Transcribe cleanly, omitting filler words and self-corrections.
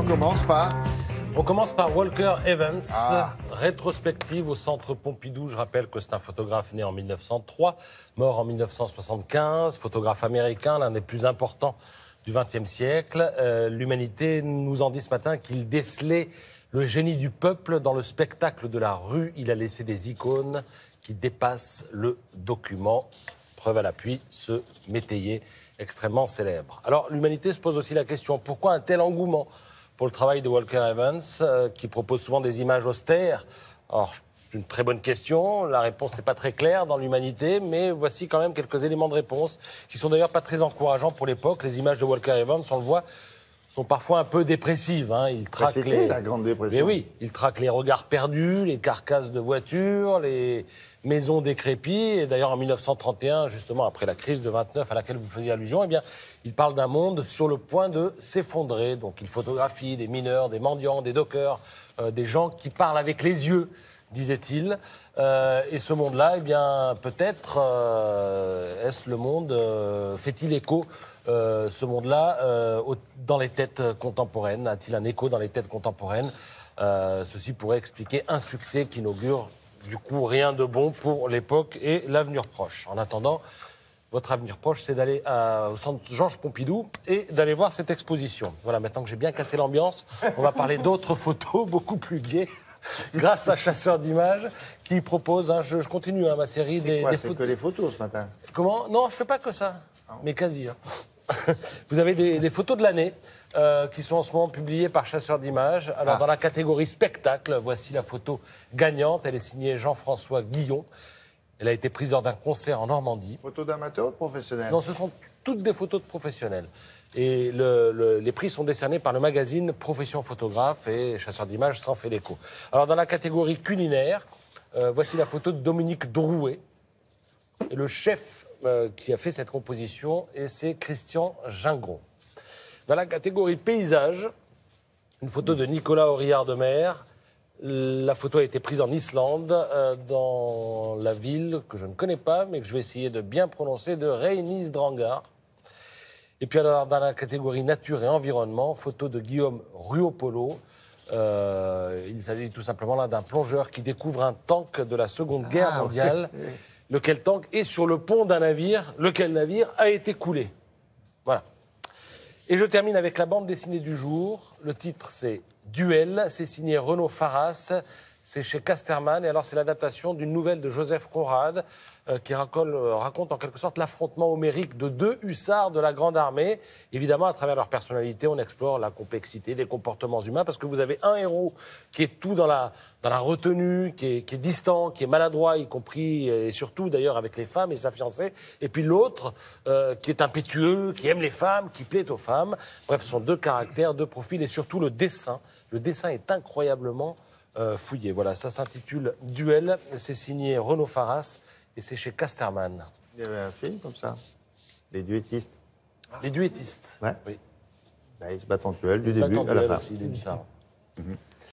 on commence par... On commence par Walker Evans, rétrospective au Centre Pompidou. Je rappelle que c'est un photographe né en 1903, mort en 1975, photographe américain, l'un des plus importants du XXe siècle. L'Humanité nous en dit ce matin qu'il décelait le génie du peuple dans le spectacle de la rue. Il a laissé des icônes qui dépassent le document. Preuve à l'appui, ce métayer extrêmement célèbre. Alors, l'Humanité se pose aussi la question, pourquoi un tel engouement pour le travail de Walker Evans, qui propose souvent des images austères? Alors, c'est une très bonne question. La réponse n'est pas très claire dans l'Humanité, mais voici quand même quelques éléments de réponse qui sont d'ailleurs pas très encourageants pour l'époque. Les images de Walker Evans, on le voit, sont parfois un peu dépressives. Il traque la Grande Dépression. Mais oui, il traque les regards perdus, les carcasses de voitures, les maisons décrépies. Et d'ailleurs, en 1931, justement, après la crise de 29 à laquelle vous faisiez allusion, eh bien, il parle d'un monde sur le point de s'effondrer. Donc, il photographie des mineurs, des mendiants, des dockers, des gens qui parlent avec les yeux, disait-il. Et ce monde-là, eh bien, peut-être, est-ce le monde, fait-il écho, ce monde-là, dans les têtes contemporaines? A-t-il un écho dans les têtes contemporaines? Ceci pourrait expliquer un succès qui inaugure, du coup, rien de bon pour l'époque et l'avenir proche. En attendant, votre avenir proche, c'est d'aller au centre Georges Pompidou et d'aller voir cette exposition. Voilà, maintenant que j'ai bien cassé l'ambiance, on va parler d'autres photos beaucoup plus gaies, grâce à Chasseur d'images, qui propose, je continue ma série des C'est photos. que les photos ce matin. Comment? Non, je ne fais pas que ça, mais quasi. Vous avez des photos de l'année qui sont en ce moment publiées par Chasseur d'images. Alors, dans la catégorie spectacle, voici la photo gagnante. Elle est signée Jean-François Guillon. Elle a été prise lors d'un concert en Normandie. Photos d'amateurs ou professionnels? Non, ce sont toutes des photos de professionnels. Et les prix sont décernés par le magazine Profession Photographe et Chasseur d'images s'en fait l'écho. Alors, dans la catégorie culinaire, voici la photo de Dominique Drouet. Et le chef qui a fait cette composition, et c'est Christian Gingron. Dans la catégorie paysage, une photo de Nicolas Auriard de Mer. La photo a été prise en Islande, dans la ville que je ne connais pas, mais que je vais essayer de bien prononcer, de Reynisdrangar. Et puis alors, dans la catégorie nature et environnement, photo de Guillaume Ruopolo. Il s'agit tout simplement là d'un plongeur qui découvre un tank de la Seconde Guerre mondiale. Oui. Lequel tank est sur le pont d'un navire, lequel navire a été coulé. Voilà. Et je termine avec la bande dessinée du jour. Le titre, c'est Duel. C'est signé Renaud Faras. C'est chez Casterman. Et alors, c'est l'adaptation d'une nouvelle de Joseph Conrad qui raconte en quelque sorte l'affrontement homérique de deux hussards de la Grande Armée. Évidemment, à travers leur personnalité, on explore la complexité des comportements humains parce que vous avez un héros qui est tout dans la retenue, qui est distant, qui est maladroit, y compris et surtout d'ailleurs avec les femmes et sa fiancée. Et puis l'autre qui est impétueux, qui aime les femmes, qui plaît aux femmes. Bref, ce sont deux caractères, deux profils et surtout le dessin. Le dessin est incroyablement fouillé. Voilà, ça s'intitule Duel. C'est signé Renaud Faras. Et c'est chez Casterman. Il y avait un film comme ça, Les Duettistes. Les duettistes. Ouais. Oui. Ils se battent en duel du début à la fin. Aussi, des hussards.